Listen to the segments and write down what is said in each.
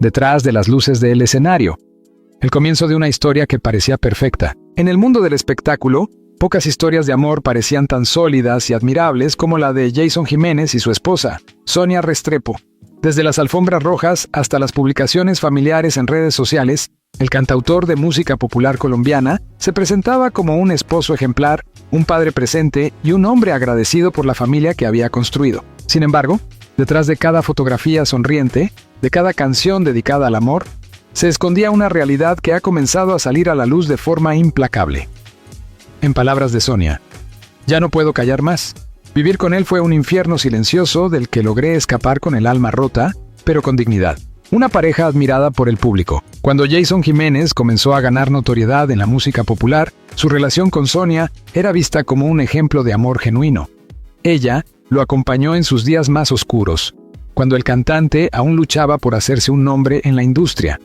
detrás de las luces del escenario. El comienzo de una historia que parecía perfecta. En el mundo del espectáculo, pocas historias de amor parecían tan sólidas y admirables como la de Jason Jiménez y su esposa, Sonia Restrepo. Desde las alfombras rojas hasta las publicaciones familiares en redes sociales, el cantautor de música popular colombiana se presentaba como un esposo ejemplar, un padre presente y un hombre agradecido por la familia que había construido. Sin embargo, detrás de cada fotografía sonriente, de cada canción dedicada al amor, se escondía una realidad que ha comenzado a salir a la luz de forma implacable. En palabras de Sonia, ya no puedo callar más. Vivir con él fue un infierno silencioso del que logré escapar con el alma rota, pero con dignidad. Una pareja admirada por el público. Cuando Jason Jiménez comenzó a ganar notoriedad en la música popular, su relación con Sonia era vista como un ejemplo de amor genuino. Ella lo acompañó en sus días más oscuros, cuando el cantante aún luchaba por hacerse un nombre en la industria.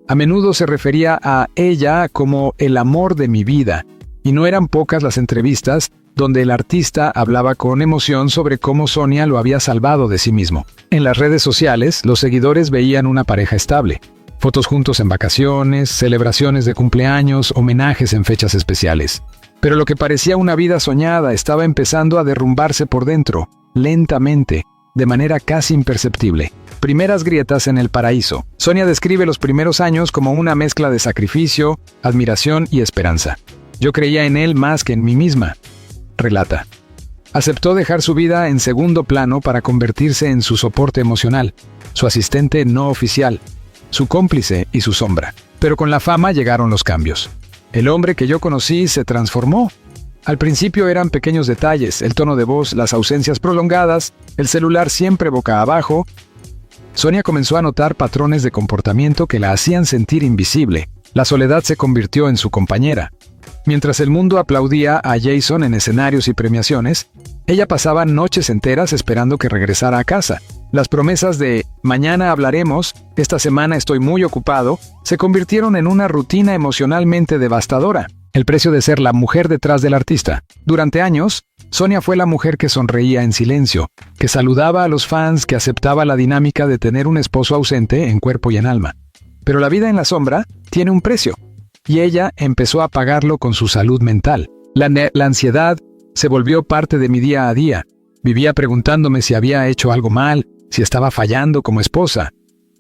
A menudo se refería a ella como el amor de mi vida, y no eran pocas las entrevistas donde el artista hablaba con emoción sobre cómo Sonia lo había salvado de sí mismo. En las redes sociales, los seguidores veían una pareja estable. Fotos juntos en vacaciones, celebraciones de cumpleaños, homenajes en fechas especiales. Pero lo que parecía una vida soñada estaba empezando a derrumbarse por dentro, lentamente, de manera casi imperceptible. Primeras grietas en el paraíso. Sonia describe los primeros años como una mezcla de sacrificio, admiración y esperanza. Yo creía en él más que en mí misma, relata. Aceptó dejar su vida en segundo plano para convertirse en su soporte emocional, su asistente no oficial, su cómplice y su sombra. Pero con la fama llegaron los cambios. El hombre que yo conocí se transformó. Al principio eran pequeños detalles, el tono de voz, las ausencias prolongadas, el celular siempre boca abajo. Sonia comenzó a notar patrones de comportamiento que la hacían sentir invisible. La soledad se convirtió en su compañera. Mientras el mundo aplaudía a Jason en escenarios y premiaciones, ella pasaba noches enteras esperando que regresara a casa. Las promesas de «mañana hablaremos», «esta semana estoy muy ocupado», se convirtieron en una rutina emocionalmente devastadora. El precio de ser la mujer detrás del artista. Durante años, Sonia fue la mujer que sonreía en silencio, que saludaba a los fans, que aceptaba la dinámica de tener un esposo ausente en cuerpo y en alma. Pero la vida en la sombra tiene un precio. Y ella empezó a pagarlo con su salud mental. La ansiedad se volvió parte de mi día a día. Vivía preguntándome si había hecho algo mal, si estaba fallando como esposa.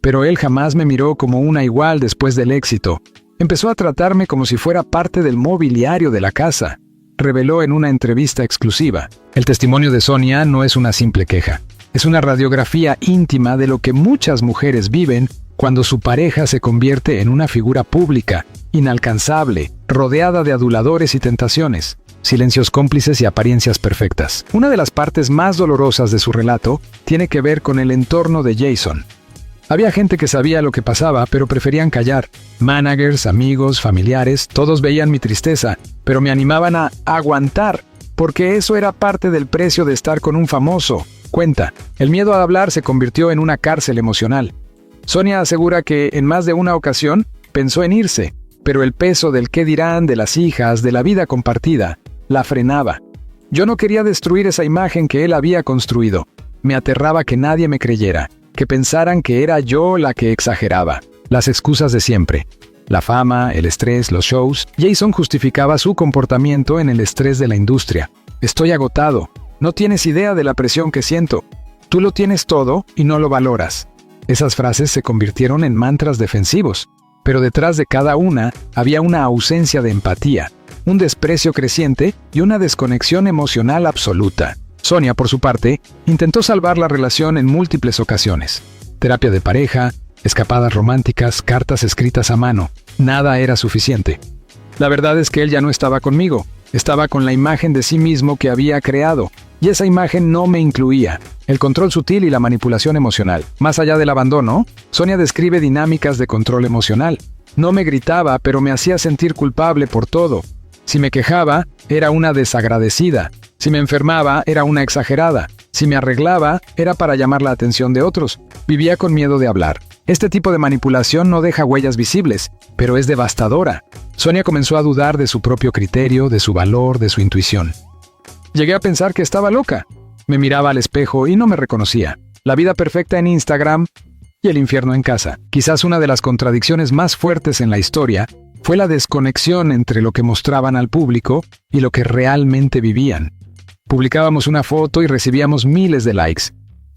Pero él jamás me miró como una igual después del éxito. Empezó a tratarme como si fuera parte del mobiliario de la casa, reveló en una entrevista exclusiva. El testimonio de Sonia no es una simple queja. Es una radiografía íntima de lo que muchas mujeres viven cuando su pareja se convierte en una figura pública, inalcanzable, rodeada de aduladores y tentaciones, silencios cómplices y apariencias perfectas. Una de las partes más dolorosas de su relato tiene que ver con el entorno de Jason. Había gente que sabía lo que pasaba, pero preferían callar. Managers, amigos, familiares, todos veían mi tristeza, pero me animaban a aguantar, porque eso era parte del precio de estar con un famoso. Cuenta, el miedo a hablar se convirtió en una cárcel emocional. Sonia asegura que en más de una ocasión pensó en irse, pero el peso del qué dirán, de las hijas, de la vida compartida, la frenaba. Yo no quería destruir esa imagen que él había construido. Me aterraba que nadie me creyera, que pensaran que era yo la que exageraba. Las excusas de siempre. La fama, el estrés, los shows. Jason justificaba su comportamiento en el estrés de la industria. Estoy agotado. No tienes idea de la presión que siento. Tú lo tienes todo y no lo valoras. Esas frases se convirtieron en mantras defensivos. Pero detrás de cada una había una ausencia de empatía, un desprecio creciente y una desconexión emocional absoluta. Sonia, por su parte, intentó salvar la relación en múltiples ocasiones. Terapia de pareja, escapadas románticas, cartas escritas a mano. Nada era suficiente. La verdad es que él ya no estaba conmigo. Estaba con la imagen de sí mismo que había creado. Y esa imagen no me incluía. El control sutil y la manipulación emocional. Más allá del abandono, Sonia describe dinámicas de control emocional. No me gritaba, pero me hacía sentir culpable por todo. Si me quejaba, era una desagradecida. Si me enfermaba, era una exagerada. Si me arreglaba, era para llamar la atención de otros. Vivía con miedo de hablar. Este tipo de manipulación no deja huellas visibles, pero es devastadora. Sonia comenzó a dudar de su propio criterio, de su valor, de su intuición. Llegué a pensar que estaba loca. Me miraba al espejo y no me reconocía. La vida perfecta en Instagram y el infierno en casa. Quizás una de las contradicciones más fuertes en la historia fue la desconexión entre lo que mostraban al público y lo que realmente vivían. Publicábamos una foto y recibíamos miles de likes.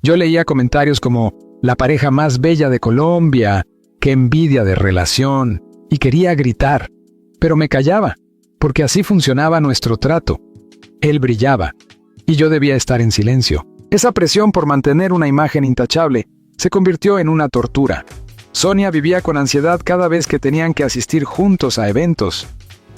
Yo leía comentarios como «la pareja más bella de Colombia», «qué envidia de relación», y quería gritar, pero me callaba, porque así funcionaba nuestro trato. Él brillaba, y yo debía estar en silencio. Esa presión por mantener una imagen intachable se convirtió en una tortura. Sonia vivía con ansiedad cada vez que tenían que asistir juntos a eventos.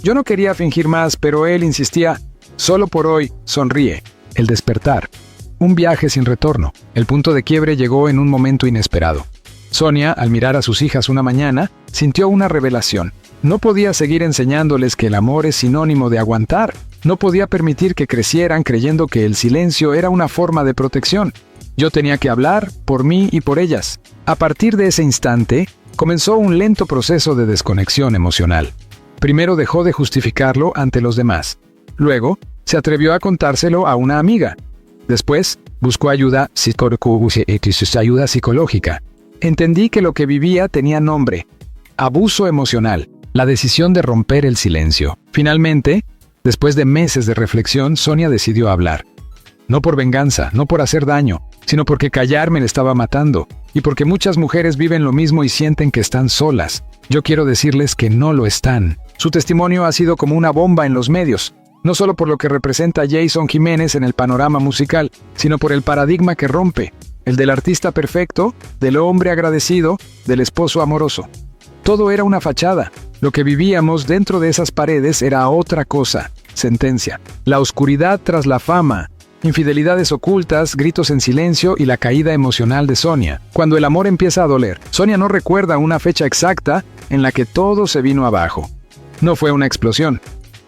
Yo no quería fingir más, pero él insistía, «solo por hoy, sonríe». El despertar. Un viaje sin retorno. El punto de quiebre llegó en un momento inesperado. Sonia, al mirar a sus hijas una mañana, sintió una revelación. No podía seguir enseñándoles que el amor es sinónimo de aguantar. No podía permitir que crecieran creyendo que el silencio era una forma de protección. Yo tenía que hablar por mí y por ellas. A partir de ese instante, comenzó un lento proceso de desconexión emocional. Primero dejó de justificarlo ante los demás. Luego, se atrevió a contárselo a una amiga. Después, buscó ayuda psicológica. Entendí que lo que vivía tenía nombre: abuso emocional, la decisión de romper el silencio. Finalmente, después de meses de reflexión, Sonia decidió hablar. No por venganza, no por hacer daño, sino porque callarme le estaba matando, y porque muchas mujeres viven lo mismo y sienten que están solas. Yo quiero decirles que no lo están. Su testimonio ha sido como una bomba en los medios, no solo por lo que representa Jason Jiménez en el panorama musical, sino por el paradigma que rompe, el del artista perfecto, del hombre agradecido, del esposo amoroso. Todo era una fachada. Lo que vivíamos dentro de esas paredes era otra cosa. Sentencia. La oscuridad tras la fama. Infidelidades ocultas, gritos en silencio y la caída emocional de Sonia. Cuando el amor empieza a doler, Sonia no recuerda una fecha exacta en la que todo se vino abajo. No fue una explosión.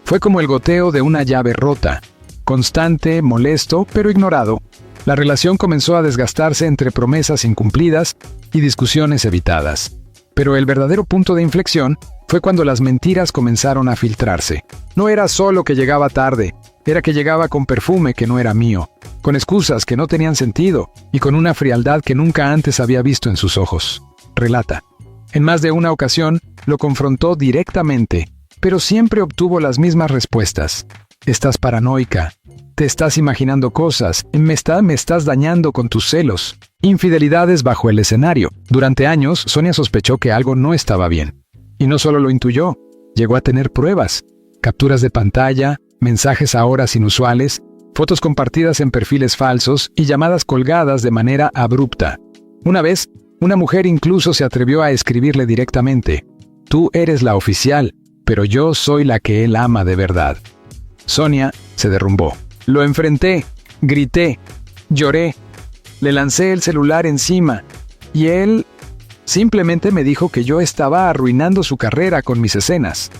Fue como el goteo de una llave rota. Constante, molesto, pero ignorado. La relación comenzó a desgastarse entre promesas incumplidas y discusiones evitadas. Pero el verdadero punto de inflexión fue cuando las mentiras comenzaron a filtrarse. No era solo que llegaba tarde, era que llegaba con perfume que no era mío, con excusas que no tenían sentido y con una frialdad que nunca antes había visto en sus ojos. Relata. En más de una ocasión lo confrontó directamente, pero siempre obtuvo las mismas respuestas. Estás paranoica, te estás imaginando cosas, me estás dañando con tus celos. Infidelidades bajo el escenario. Durante años, Sonia sospechó que algo no estaba bien. Y no solo lo intuyó, llegó a tener pruebas. Capturas de pantalla, mensajes a horas inusuales, fotos compartidas en perfiles falsos y llamadas colgadas de manera abrupta. Una vez, una mujer incluso se atrevió a escribirle directamente: «Tú eres la oficial, pero yo soy la que él ama de verdad». Sonia se derrumbó. Lo enfrenté, grité, lloré, le lancé el celular encima y él simplemente me dijo que yo estaba arruinando su carrera con mis escenas.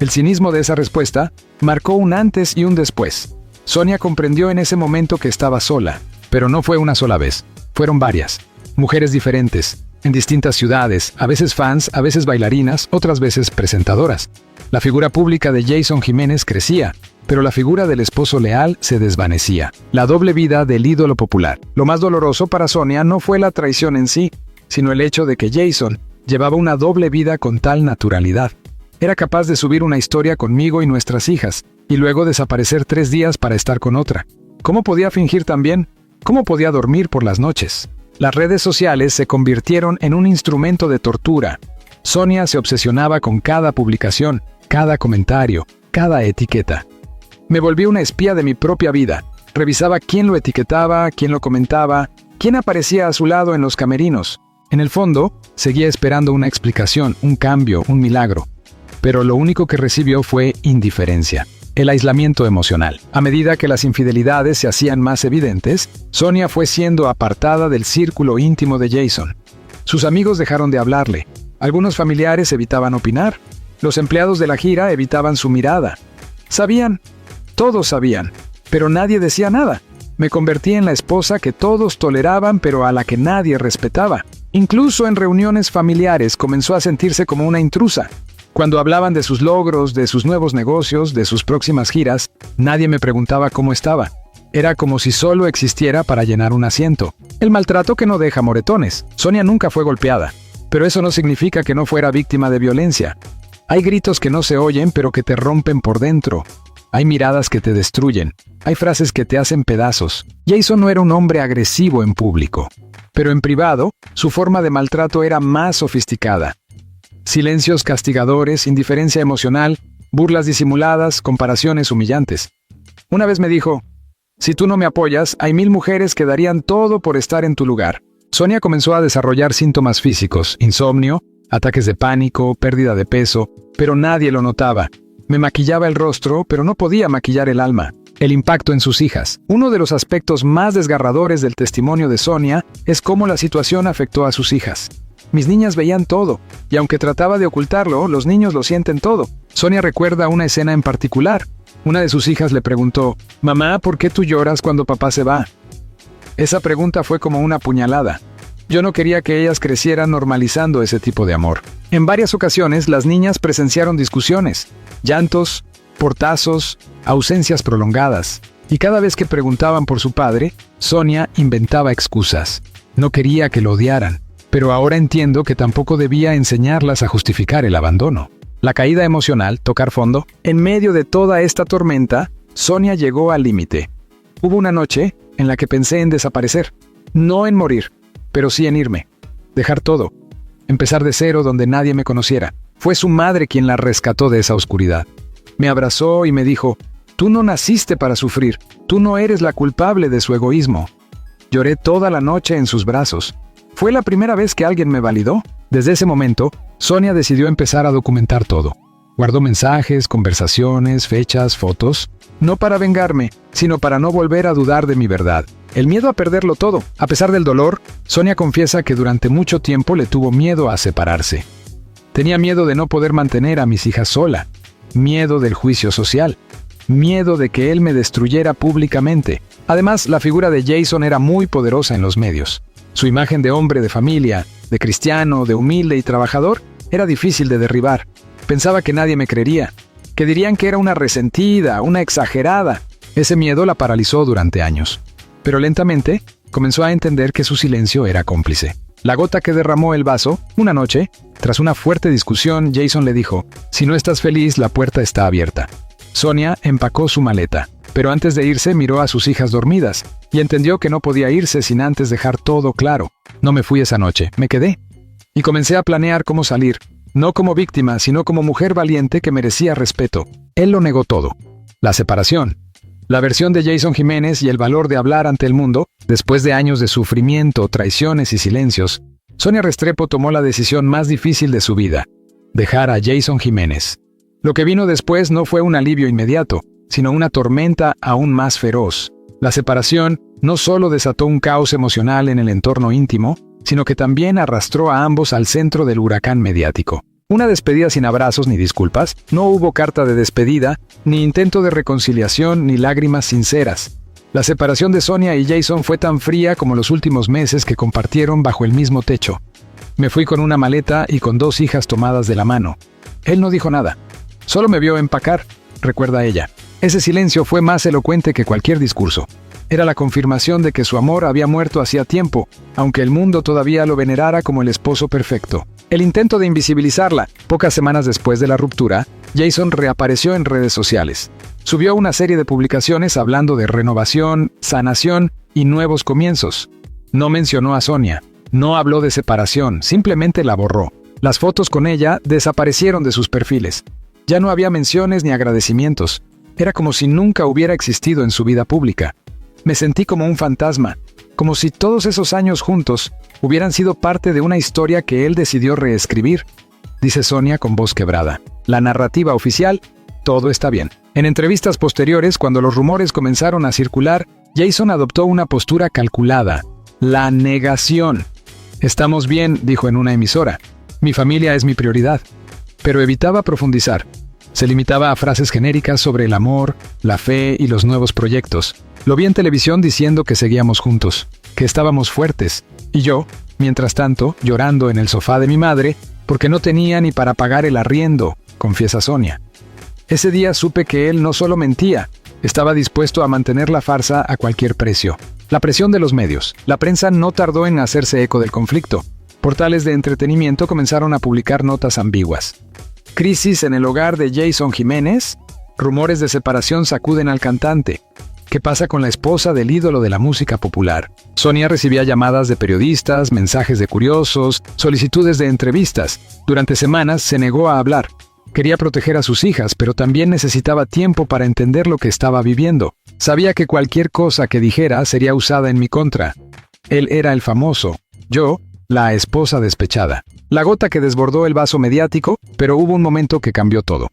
El cinismo de esa respuesta marcó un antes y un después. Sonia comprendió en ese momento que estaba sola, pero no fue una sola vez, fueron varias. Mujeres diferentes, en distintas ciudades, a veces fans, a veces bailarinas, otras veces presentadoras. La figura pública de Jason Jiménez crecía, pero la figura del esposo leal se desvanecía. La doble vida del ídolo popular. Lo más doloroso para Sonia no fue la traición en sí, sino el hecho de que Jason llevaba una doble vida con tal naturalidad. Era capaz de subir una historia conmigo y nuestras hijas, y luego desaparecer 3 días para estar con otra. ¿Cómo podía fingir tan bien? ¿Cómo podía dormir por las noches? Las redes sociales se convirtieron en un instrumento de tortura. Sonia se obsesionaba con cada publicación, cada comentario, cada etiqueta. Me volví una espía de mi propia vida. Revisaba quién lo etiquetaba, quién lo comentaba, quién aparecía a su lado en los camerinos. En el fondo, seguía esperando una explicación, un cambio, un milagro. Pero lo único que recibió fue indiferencia. El aislamiento emocional. A medida que las infidelidades se hacían más evidentes, Sonia fue siendo apartada del círculo íntimo de Jason. Sus amigos dejaron de hablarle. Algunos familiares evitaban opinar. Los empleados de la gira evitaban su mirada. Sabían, todos sabían, pero nadie decía nada. Me convertí en la esposa que todos toleraban, pero a la que nadie respetaba. Incluso en reuniones familiares comenzó a sentirse como una intrusa. Cuando hablaban de sus logros, de sus nuevos negocios, de sus próximas giras, nadie me preguntaba cómo estaba. Era como si solo existiera para llenar un asiento. El maltrato que no deja moretones. Sonia nunca fue golpeada, pero eso no significa que no fuera víctima de violencia. Hay gritos que no se oyen pero que te rompen por dentro. Hay miradas que te destruyen. Hay frases que te hacen pedazos. Jason no era un hombre agresivo en público, pero en privado, su forma de maltrato era más sofisticada. Silencios castigadores, indiferencia emocional, burlas disimuladas, comparaciones humillantes. Una vez me dijo: si tú no me apoyas, hay 1000 mujeres que darían todo por estar en tu lugar. Sonia comenzó a desarrollar síntomas físicos, insomnio, ataques de pánico, pérdida de peso, pero nadie lo notaba. Me maquillaba el rostro, pero no podía maquillar el alma. El impacto en sus hijas. Uno de los aspectos más desgarradores del testimonio de Sonia es cómo la situación afectó a sus hijas. Mis niñas veían todo, y aunque trataba de ocultarlo, los niños lo sienten todo. Sonia recuerda una escena en particular. Una de sus hijas le preguntó: «Mamá, ¿por qué tú lloras cuando papá se va?». Esa pregunta fue como una puñalada. Yo no quería que ellas crecieran normalizando ese tipo de amor. En varias ocasiones, las niñas presenciaron discusiones, llantos, portazos, ausencias prolongadas. Y cada vez que preguntaban por su padre, Sonia inventaba excusas. No quería que lo odiaran, pero ahora entiendo que tampoco debía enseñarlas a justificar el abandono. La caída emocional, tocar fondo. En medio de toda esta tormenta, Sonia llegó al límite. Hubo una noche en la que pensé en desaparecer. No en morir, pero sí en irme. Dejar todo. Empezar de cero donde nadie me conociera. Fue su madre quien la rescató de esa oscuridad. Me abrazó y me dijo: «Tú no naciste para sufrir. Tú no eres la culpable de su egoísmo». Lloré toda la noche en sus brazos. Fue la primera vez que alguien me validó. Desde ese momento, Sonia decidió empezar a documentar todo. Guardó mensajes, conversaciones, fechas, fotos. No para vengarme, sino para no volver a dudar de mi verdad. El miedo a perderlo todo. A pesar del dolor, Sonia confiesa que durante mucho tiempo le tuvo miedo a separarse. Tenía miedo de no poder mantener a mis hijas sola. Miedo del juicio social. Miedo de que él me destruyera públicamente. Además, la figura de Jason era muy poderosa en los medios. Su imagen de hombre de familia, de cristiano, de humilde y trabajador, era difícil de derribar. Pensaba que nadie me creería, que dirían que era una resentida, una exagerada. Ese miedo la paralizó durante años. Pero lentamente, comenzó a entender que su silencio era cómplice. La gota que derramó el vaso, una noche, tras una fuerte discusión, Jason le dijo: «Si no estás feliz, la puerta está abierta». Sonia empacó su maleta, pero antes de irse miró a sus hijas dormidas y entendió que no podía irse sin antes dejar todo claro. No me fui esa noche, me quedé. Y comencé a planear cómo salir, no como víctima, sino como mujer valiente que merecía respeto. Él lo negó todo. La separación. La versión de Jason Jiménez y el valor de hablar ante el mundo, después de años de sufrimiento, traiciones y silencios, Sonia Restrepo tomó la decisión más difícil de su vida: dejar a Jason Jiménez. Lo que vino después no fue un alivio inmediato, sino una tormenta aún más feroz. La separación no solo desató un caos emocional en el entorno íntimo, sino que también arrastró a ambos al centro del huracán mediático. Una despedida sin abrazos ni disculpas, no hubo carta de despedida, ni intento de reconciliación, ni lágrimas sinceras. La separación de Sonia y Jason fue tan fría como los últimos meses que compartieron bajo el mismo techo. Me fui con una maleta y con 2 hijas tomadas de la mano. Él no dijo nada. Solo me vio empacar, recuerda ella. Ese silencio fue más elocuente que cualquier discurso. Era la confirmación de que su amor había muerto hacía tiempo, aunque el mundo todavía lo venerara como el esposo perfecto. El intento de invisibilizarla. Pocas semanas después de la ruptura, Jason reapareció en redes sociales. Subió una serie de publicaciones hablando de renovación, sanación y nuevos comienzos. No mencionó a Sonia, no habló de separación, simplemente la borró. Las fotos con ella desaparecieron de sus perfiles. Ya no había menciones ni agradecimientos. Era como si nunca hubiera existido en su vida pública. Me sentí como un fantasma, como si todos esos años juntos hubieran sido parte de una historia que él decidió reescribir, dice Sonia con voz quebrada. La narrativa oficial: todo está bien. En entrevistas posteriores, cuando los rumores comenzaron a circular, Jason adoptó una postura calculada: la negación. «Estamos bien», dijo en una emisora. «Mi familia es mi prioridad». Pero evitaba profundizar. Se limitaba a frases genéricas sobre el amor, la fe y los nuevos proyectos. Lo vi en televisión diciendo que seguíamos juntos, que estábamos fuertes, y yo, mientras tanto, llorando en el sofá de mi madre, porque no tenía ni para pagar el arriendo, confiesa Sonia. Ese día supe que él no solo mentía, Estaba dispuesto a mantener la farsa a cualquier precio. La presión de los medios. La prensa no tardó en hacerse eco del conflicto. Portales de entretenimiento comenzaron a publicar notas ambiguas. Crisis en el hogar de Jason Jiménez. Rumores de separación sacuden al cantante. ¿Qué pasa con la esposa del ídolo de la música popular? Sonia recibía llamadas de periodistas, mensajes de curiosos, solicitudes de entrevistas. Durante semanas se negó a hablar. Quería proteger a sus hijas, pero también necesitaba tiempo para entender lo que estaba viviendo. Sabía que cualquier cosa que dijera sería usada en mi contra. Él era el famoso. Yo, la esposa despechada. La gota que desbordó el vaso mediático, pero hubo un momento que cambió todo.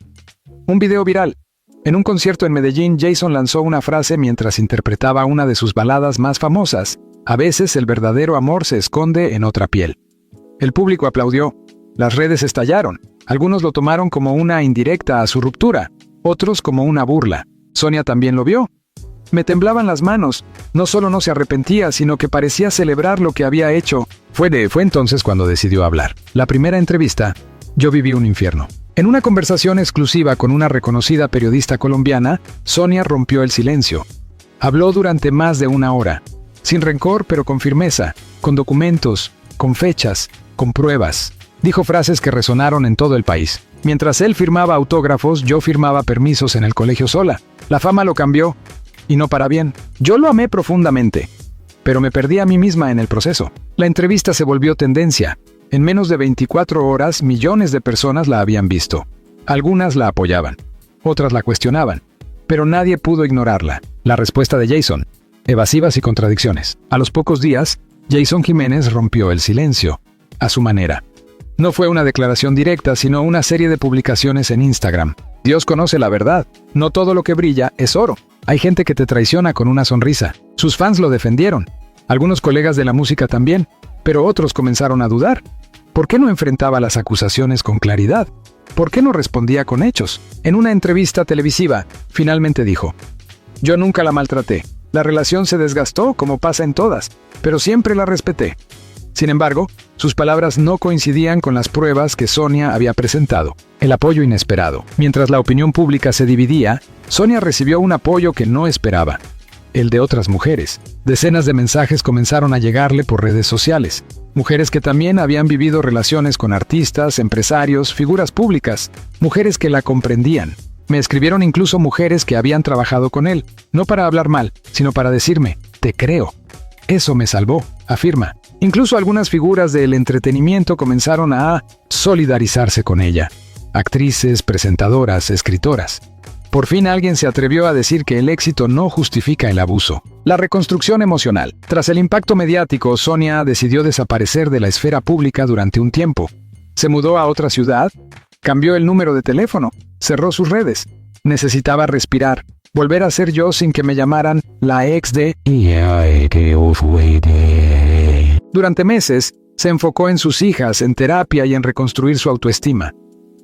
Un video viral. En un concierto en Medellín, Jason lanzó una frase mientras interpretaba una de sus baladas más famosas. A veces el verdadero amor se esconde en otra piel. El público aplaudió. Las redes estallaron. Algunos lo tomaron como una indirecta a su ruptura, otros como una burla. Sonia también lo vio. Me temblaban las manos. No solo no se arrepentía, sino que parecía celebrar lo que había hecho. Fue entonces cuando decidió hablar. La primera entrevista, yo viví un infierno. En una conversación exclusiva con una reconocida periodista colombiana, Sonia rompió el silencio. Habló durante más de una hora. Sin rencor, pero con firmeza, con documentos, con fechas, con pruebas. Dijo frases que resonaron en todo el país. Mientras él firmaba autógrafos, yo firmaba permisos en el colegio sola. La fama lo cambió, y no para bien. Yo lo amé profundamente, pero me perdí a mí misma en el proceso. La entrevista se volvió tendencia. En menos de 24 horas, millones de personas la habían visto. Algunas la apoyaban, otras la cuestionaban, pero nadie pudo ignorarla. La respuesta de Jason, evasivas y contradicciones. A los pocos días, Jason Jiménez rompió el silencio, a su manera. No fue una declaración directa, sino una serie de publicaciones en Instagram. Dios conoce la verdad. No todo lo que brilla es oro. Hay gente que te traiciona con una sonrisa. Sus fans lo defendieron. Algunos colegas de la música también, pero otros comenzaron a dudar. ¿Por qué no enfrentaba las acusaciones con claridad? ¿Por qué no respondía con hechos? En una entrevista televisiva, finalmente dijo: yo nunca la maltraté. La relación se desgastó, como pasa en todas, pero siempre la respeté. Sin embargo, sus palabras no coincidían con las pruebas que Sonia había presentado. El apoyo inesperado. Mientras la opinión pública se dividía, Sonia recibió un apoyo que no esperaba. El de otras mujeres. Decenas de mensajes comenzaron a llegarle por redes sociales. Mujeres que también habían vivido relaciones con artistas, empresarios, figuras públicas. Mujeres que la comprendían. Me escribieron incluso mujeres que habían trabajado con él, no para hablar mal, sino para decirme: te creo. Eso me salvó, afirma. Incluso algunas figuras del entretenimiento comenzaron a solidarizarse con ella. Actrices, presentadoras, escritoras. Por fin alguien se atrevió a decir que el éxito no justifica el abuso. La reconstrucción emocional. Tras el impacto mediático, Sonia decidió desaparecer de la esfera pública durante un tiempo. Se mudó a otra ciudad, cambió el número de teléfono, cerró sus redes. Necesitaba respirar, volver a ser yo sin que me llamaran la ex de... Durante meses, se enfocó en sus hijas, en terapia y en reconstruir su autoestima.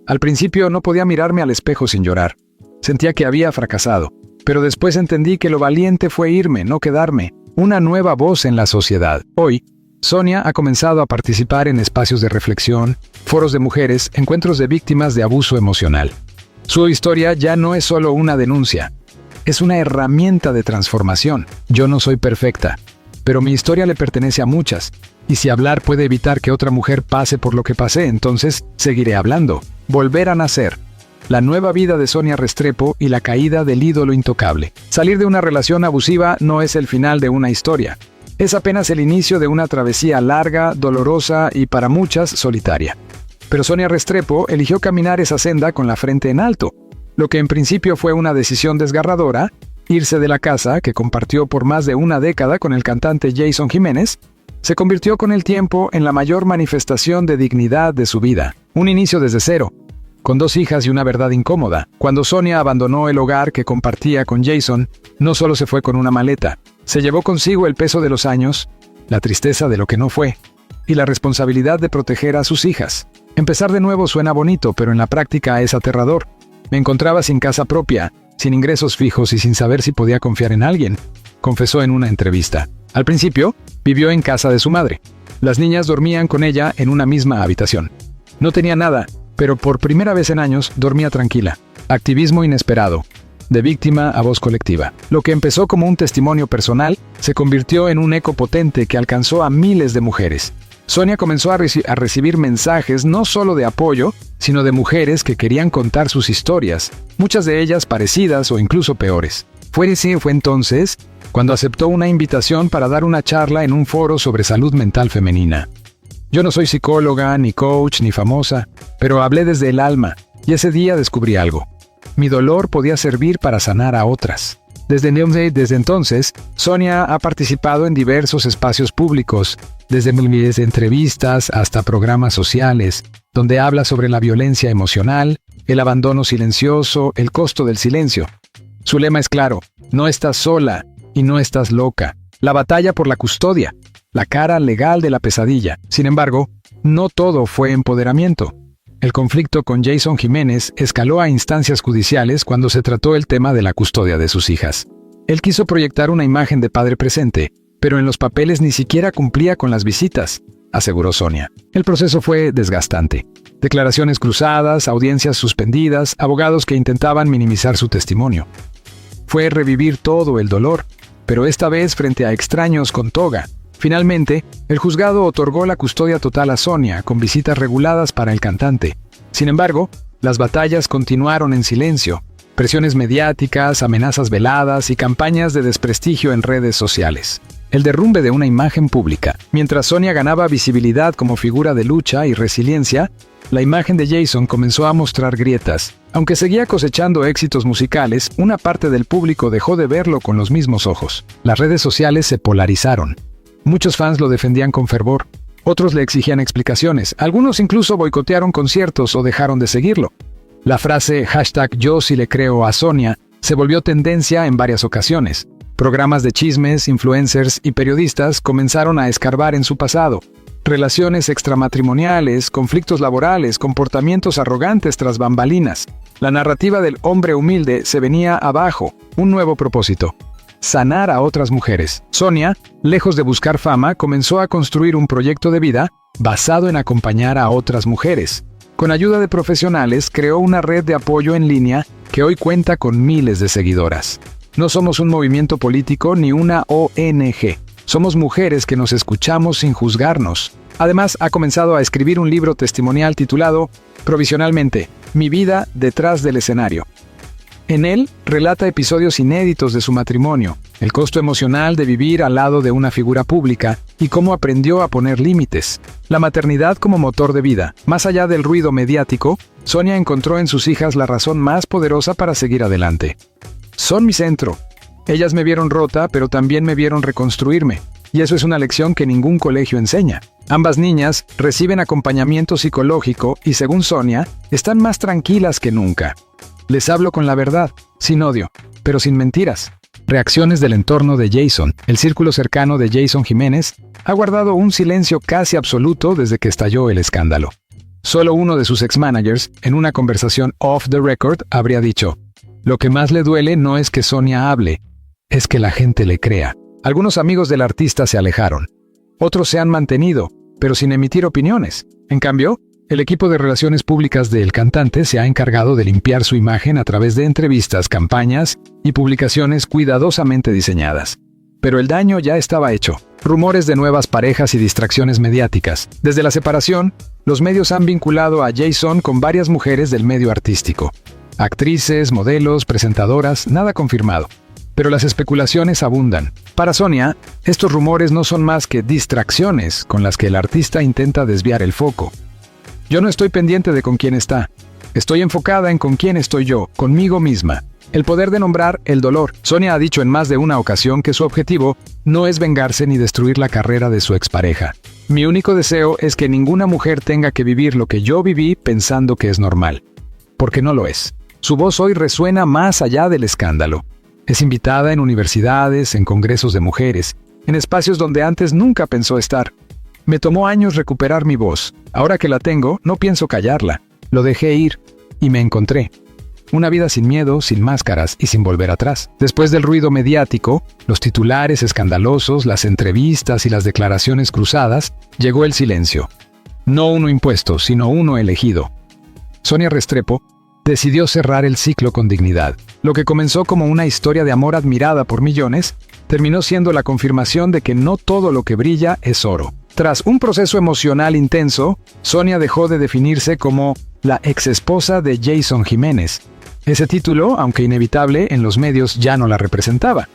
Al principio no podía mirarme al espejo sin llorar. Sentía que había fracasado, pero después entendí que lo valiente fue irme, no quedarme. Una nueva voz en la sociedad. Hoy, Sonia ha comenzado a participar en espacios de reflexión, foros de mujeres, encuentros de víctimas de abuso emocional. Su historia ya no es solo una denuncia, es una herramienta de transformación. Yo no soy perfecta, pero mi historia le pertenece a muchas, y si hablar puede evitar que otra mujer pase por lo que pasé, entonces seguiré hablando. Volver a nacer. La nueva vida de Sonia Restrepo y la caída del ídolo intocable. Salir de una relación abusiva no es el final de una historia. Es apenas el inicio de una travesía larga, dolorosa y para muchas solitaria. Pero Sonia Restrepo eligió caminar esa senda con la frente en alto. Lo que en principio fue una decisión desgarradora, irse de la casa que compartió por más de una década con el cantante Jason Jiménez, se convirtió con el tiempo en la mayor manifestación de dignidad de su vida. Un inicio desde cero, con 2 hijas y una verdad incómoda. Cuando Sonia abandonó el hogar que compartía con Jason, no solo se fue con una maleta, se llevó consigo el peso de los años, la tristeza de lo que no fue, y la responsabilidad de proteger a sus hijas. Empezar de nuevo suena bonito, pero en la práctica es aterrador. Me encontraba sin casa propia, sin ingresos fijos y sin saber si podía confiar en alguien, confesó en una entrevista. Al principio, vivió en casa de su madre. Las niñas dormían con ella en una misma habitación. No tenía nada, pero por primera vez en años dormía tranquila. Activismo inesperado. de víctima a voz colectiva. Lo que empezó como un testimonio personal se convirtió en un eco potente que alcanzó a miles de mujeres. Sonia comenzó a recibir mensajes no solo de apoyo, sino de mujeres que querían contar sus historias, muchas de ellas parecidas o incluso peores. Fue entonces cuando aceptó una invitación para dar una charla en un foro sobre salud mental femenina. Yo no soy psicóloga, ni coach, ni famosa, pero hablé desde el alma, y ese día descubrí algo. Mi dolor podía servir para sanar a otras. Desde entonces, Sonia ha participado en diversos espacios públicos, desde miles de entrevistas hasta programas sociales, donde habla sobre la violencia emocional, el abandono silencioso, el costo del silencio. Su lema es claro: no estás sola y no estás loca. La batalla por la custodia, la cara legal de la pesadilla. Sin embargo, no todo fue empoderamiento. El conflicto con Jason Jiménez escaló a instancias judiciales cuando se trató el tema de la custodia de sus hijas. Él quiso proyectar una imagen de padre presente, pero en los papeles ni siquiera cumplía con las visitas, aseguró Sonia. El proceso fue desgastante. Declaraciones cruzadas, audiencias suspendidas, abogados que intentaban minimizar su testimonio. Fue revivir todo el dolor, pero esta vez frente a extraños con toga. Finalmente, el juzgado otorgó la custodia total a Sonia, con visitas reguladas para el cantante. Sin embargo, las batallas continuaron en silencio, presiones mediáticas, amenazas veladas y campañas de desprestigio en redes sociales. El derrumbe de una imagen pública. Mientras Sonia ganaba visibilidad como figura de lucha y resiliencia, la imagen de Jason comenzó a mostrar grietas. Aunque seguía cosechando éxitos musicales, una parte del público dejó de verlo con los mismos ojos. Las redes sociales se polarizaron. Muchos fans lo defendían con fervor, otros le exigían explicaciones, algunos incluso boicotearon conciertos o dejaron de seguirlo. La frase #yo sí le creo a Sonia se volvió tendencia en varias ocasiones. Programas de chismes, influencers y periodistas comenzaron a escarbar en su pasado. Relaciones extramatrimoniales, conflictos laborales, comportamientos arrogantes tras bambalinas. La narrativa del hombre humilde se venía abajo. Un nuevo propósito: sanar a otras mujeres. Sonia, lejos de buscar fama, comenzó a construir un proyecto de vida basado en acompañar a otras mujeres. Con ayuda de profesionales, creó una red de apoyo en línea que hoy cuenta con miles de seguidoras. No somos un movimiento político ni una ONG. Somos mujeres que nos escuchamos sin juzgarnos. Además, ha comenzado a escribir un libro testimonial titulado, provisionalmente, Mi vida detrás del escenario. En él, relata episodios inéditos de su matrimonio, el costo emocional de vivir al lado de una figura pública y cómo aprendió a poner límites. La maternidad como motor de vida. Más allá del ruido mediático, Sonia encontró en sus hijas la razón más poderosa para seguir adelante. Son mi centro. Ellas me vieron rota, pero también me vieron reconstruirme. Y eso es una lección que ningún colegio enseña. Ambas niñas reciben acompañamiento psicológico y, según Sonia, están más tranquilas que nunca. Les hablo con la verdad, sin odio, pero sin mentiras. Reacciones del entorno de Jason. El círculo cercano de Jason Jiménez ha guardado un silencio casi absoluto desde que estalló el escándalo. Solo uno de sus ex-managers, en una conversación off the record, habría dicho: lo que más le duele no es que Sonia hable, es que la gente le crea. Algunos amigos del artista se alejaron. Otros se han mantenido, pero sin emitir opiniones. En cambio, el equipo de relaciones públicas del cantante se ha encargado de limpiar su imagen a través de entrevistas, campañas y publicaciones cuidadosamente diseñadas. Pero el daño ya estaba hecho. Rumores de nuevas parejas y distracciones mediáticas. Desde la separación, los medios han vinculado a Jason con varias mujeres del medio artístico. Actrices, modelos, presentadoras, nada confirmado. Pero las especulaciones abundan. Para Sonia, estos rumores no son más que distracciones con las que el artista intenta desviar el foco. Yo no estoy pendiente de con quién está. Estoy enfocada en con quién estoy yo, conmigo misma. El poder de nombrar el dolor. Sonia ha dicho en más de una ocasión que su objetivo no es vengarse ni destruir la carrera de su expareja. Mi único deseo es que ninguna mujer tenga que vivir lo que yo viví pensando que es normal. Porque no lo es. Su voz hoy resuena más allá del escándalo. Es invitada en universidades, en congresos de mujeres, en espacios donde antes nunca pensó estar. Me tomó años recuperar mi voz. Ahora que la tengo, no pienso callarla. Lo dejé ir y me encontré. Una vida sin miedo, sin máscaras y sin volver atrás. Después del ruido mediático, los titulares escandalosos, las entrevistas y las declaraciones cruzadas, llegó el silencio. No uno impuesto, sino uno elegido. Sonia Restrepo decidió cerrar el ciclo con dignidad. Lo que comenzó como una historia de amor admirada por millones, terminó siendo la confirmación de que no todo lo que brilla es oro. Tras un proceso emocional intenso, Sonia dejó de definirse como la exesposa de Jason Jiménez. Ese título, aunque inevitable, en los medios ya no la representaba.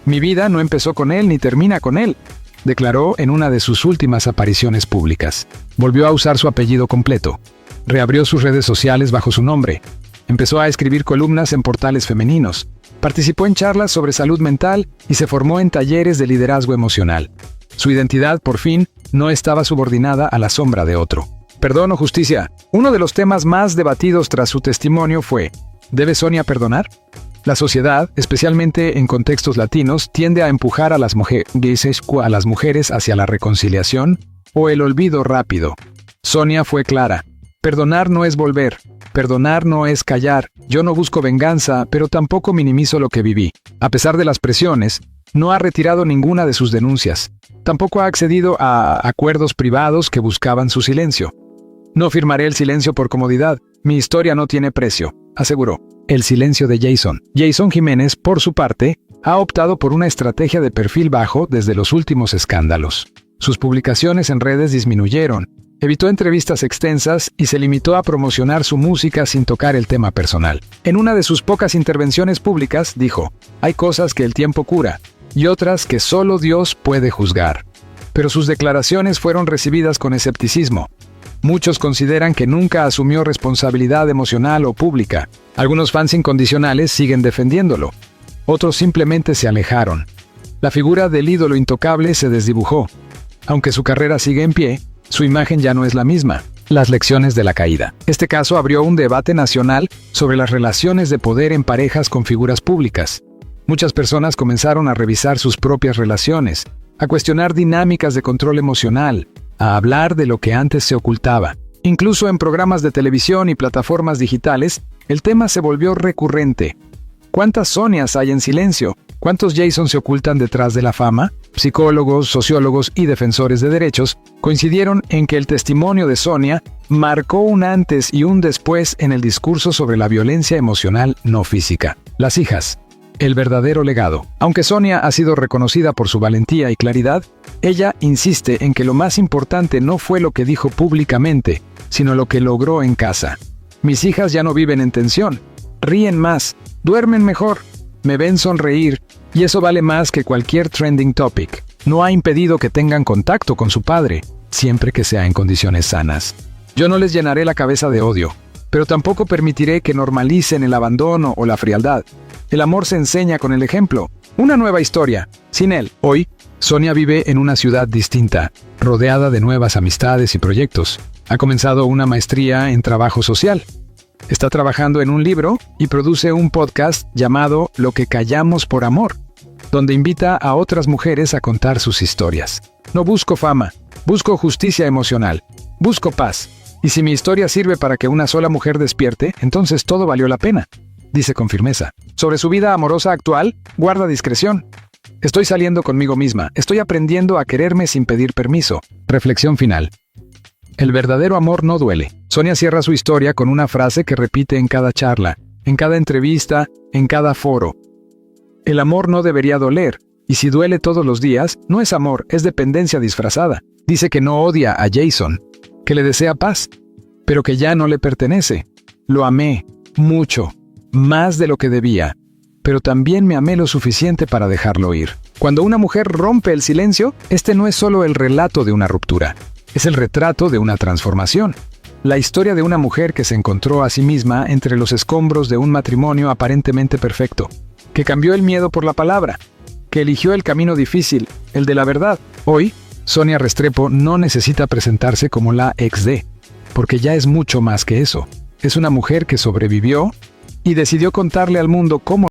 Mi vida no empezó con él ni termina con él, declaró en una de sus últimas apariciones públicas. Volvió a usar su apellido completo. Reabrió sus redes sociales bajo su nombre. Empezó a escribir columnas en portales femeninos. Participó en charlas sobre salud mental y se formó en talleres de liderazgo emocional. Su identidad, por fin, no estaba subordinada a la sombra de otro. Perdón o justicia. Uno de los temas más debatidos tras su testimonio fue: ¿debe Sonia perdonar? La sociedad, especialmente en contextos latinos, tiende a empujar a las mujeres hacia la reconciliación o el olvido rápido. Sonia fue clara. Perdonar no es volver. Perdonar no es callar. Yo no busco venganza, pero tampoco minimizo lo que viví. A pesar de las presiones, no ha retirado ninguna de sus denuncias. Tampoco ha accedido a acuerdos privados que buscaban su silencio. No firmaré el silencio por comodidad. Mi historia no tiene precio, aseguró. El silencio de Jason. Jason Jiménez, por su parte, ha optado por una estrategia de perfil bajo desde los últimos escándalos. Sus publicaciones en redes disminuyeron, evitó entrevistas extensas y se limitó a promocionar su música sin tocar el tema personal. En una de sus pocas intervenciones públicas dijo: hay cosas que el tiempo cura y otras que solo Dios puede juzgar. Pero sus declaraciones fueron recibidas con escepticismo. Muchos consideran que nunca asumió responsabilidad emocional o pública. Algunos fans incondicionales siguen defendiéndolo. Otros simplemente se alejaron. La figura del ídolo intocable se desdibujó. Aunque su carrera sigue en pie, su imagen ya no es la misma. Las lecciones de la caída. Este caso abrió un debate nacional sobre las relaciones de poder en parejas con figuras públicas. Muchas personas comenzaron a revisar sus propias relaciones, a cuestionar dinámicas de control emocional, a hablar de lo que antes se ocultaba. Incluso en programas de televisión y plataformas digitales, el tema se volvió recurrente. ¿Cuántas Sonias hay en silencio? ¿Cuántos Jason se ocultan detrás de la fama? Psicólogos, sociólogos y defensores de derechos coincidieron en que el testimonio de Sonia marcó un antes y un después en el discurso sobre la violencia emocional no física. Las hijas. El verdadero legado. Aunque Sonia ha sido reconocida por su valentía y claridad, ella insiste en que lo más importante no fue lo que dijo públicamente, sino lo que logró en casa. Mis hijas ya no viven en tensión, ríen más, duermen mejor, me ven sonreír, y eso vale más que cualquier trending topic. No ha impedido que tengan contacto con su padre, siempre que sea en condiciones sanas. Yo no les llenaré la cabeza de odio, pero tampoco permitiré que normalicen el abandono o la frialdad. El amor se enseña con el ejemplo. Una nueva historia, sin él. Hoy, Sonia vive en una ciudad distinta, rodeada de nuevas amistades y proyectos. Ha comenzado una maestría en trabajo social. Está trabajando en un libro y produce un podcast llamado Lo que callamos por amor, donde invita a otras mujeres a contar sus historias. No busco fama, busco justicia emocional, busco paz. Y si mi historia sirve para que una sola mujer despierte, entonces todo valió la pena, dice con firmeza. Sobre su vida amorosa actual, guarda discreción. Estoy saliendo conmigo misma, estoy aprendiendo a quererme sin pedir permiso. Reflexión final. El verdadero amor no duele. Sonia cierra su historia con una frase que repite en cada charla, en cada entrevista, en cada foro. El amor no debería doler, y si duele todos los días, no es amor, es dependencia disfrazada. Dice que no odia a Jason, que le desea paz, pero que ya no le pertenece. Lo amé, mucho, más de lo que debía, pero también me amé lo suficiente para dejarlo ir. Cuando una mujer rompe el silencio, este no es solo el relato de una ruptura, es el retrato de una transformación. La historia de una mujer que se encontró a sí misma entre los escombros de un matrimonio aparentemente perfecto, que cambió el miedo por la palabra, que eligió el camino difícil, el de la verdad. Hoy, Sonia Restrepo no necesita presentarse como la ex de, porque ya es mucho más que eso. Es una mujer que sobrevivió y decidió contarle al mundo cómo